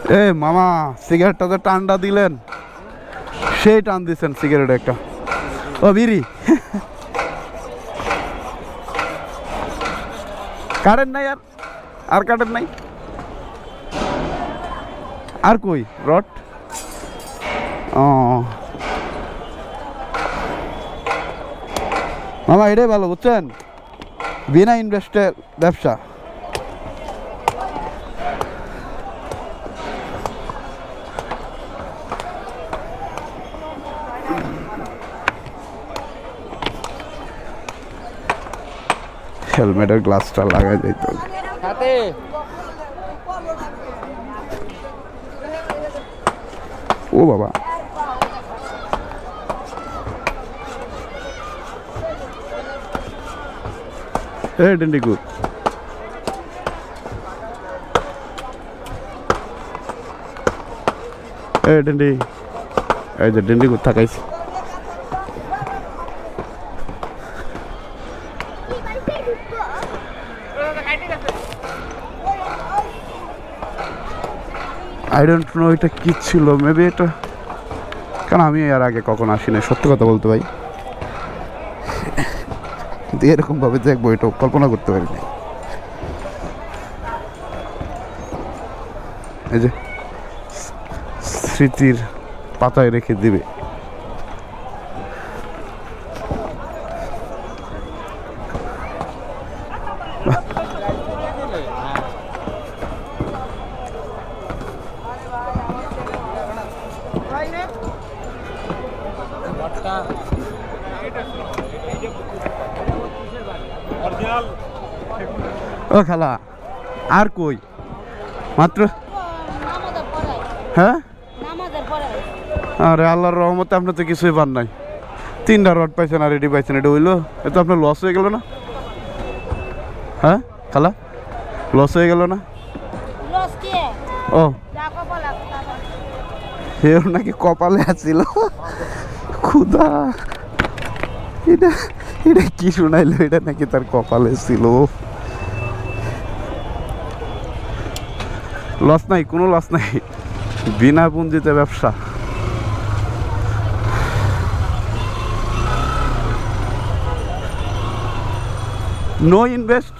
এ মামা সিগারেটটা তো টানটা দিলেন, সেই টান দিচ্ছেন সিগারেট একটা। ও বিড়ি কারেন্ট নাই, আর কারেন্ট নাই, আর কই রড? ও মামা এটাই ভালো বুঝছেন, বিনা ইনভেস্টের ব্যবসা। হেলমেটের গ্লাসটা লাগাই যাইতো। ও বাবা, এ ডেন্ডিকু এ ডেন্ডি, এই যে ডেন্ডিকু থাকাইছে। আই ডোন্ট নো এটা কি ছিল, মেবি এটা, কারণ আমি এর আগে কখন আসি না, সত্যি কথা বলতে ভাই, কিন্তু এরকম ভাবে দেখবো এটা কল্পনা করতে পারিনি। এই যে স্মৃতির পাতায় রেখে দিবে। ও খালা আর কই মাত্র, হ্যাঁ আরে আল্লাহর রহমতে আপনি তো কিছুই পান নাই, 3টা রড পাইছেন আর রেডি পাইছেন, এটা হইলো, এ তো আপনার লস হয়ে গেল না? হ্যাঁ খালা লস হয়ে গেল না? ও এর নাকি কপালে আছিল, খুদা এটা এটা কি শুনাইলো, এটা নাকি তার কপালে ছিল। লস নাই, কোনো লস নাই, বিনা পুঁজিতে ব্যবসা। No invest,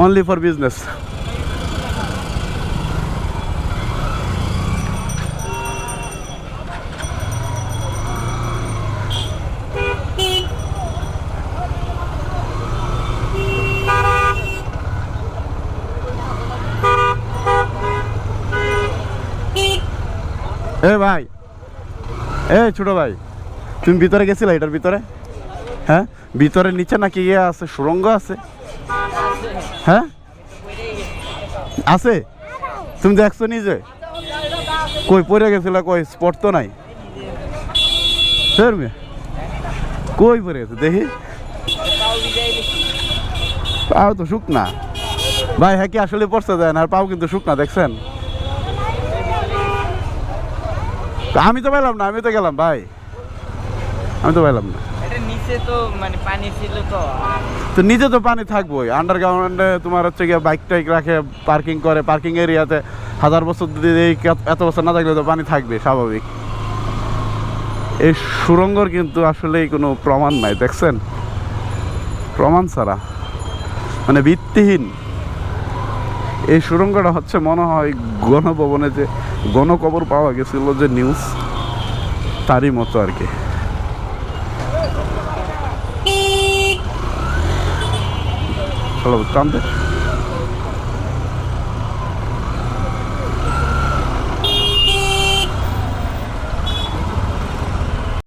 only for business. এ ভাই, এ ছোট ভাই, তুমি ভিতরে গেছিলে এটার ভিতরে? হ্যাঁ ভিতরে নিচে নাকি ইয়ে আছে, সুড়ঙ্গ আছে? হ্যাঁ আছে, তুমি দেখছো নিজে? কই পড়ে গেছিল, কই স্পট তো নাই, কই পড়ে গেছে দেখি, পাও তো শুকনা ভাই, হ্যাঁ কি আসলে পড়তে যায় না, আর পাও কিন্তু শুকনা, দেখছেন? আমি তো পেলাম না, আমি তো গেলাম ভাই, আমি তো পেলাম না। নিচে তো মানে পানি ছিল, তো নিচে তো পানি থাকবোই, আন্ডারগ্রাউন্ডে তোমার হচ্ছে গিয়ে বাইক টাইক রাখে, পার্কিং করে, পার্কিং এরিয়াতে 1000 বছর এত বছর না থাকলে তো পানি থাকবে স্বাভাবিক। এই সুড়ঙ্গর কিন্তু আসলেই কোনো প্রমাণ নাই, দেখছেন? প্রমাণ ছাড়া মানে ভিত্তিহীন এই সুড়ঙ্গটা হচ্ছে মনে হয় গণভবনে যে গণকবর পাওয়া গেছিল যে নিউজ, তারই মতো আর কি। হ্যালো টানতে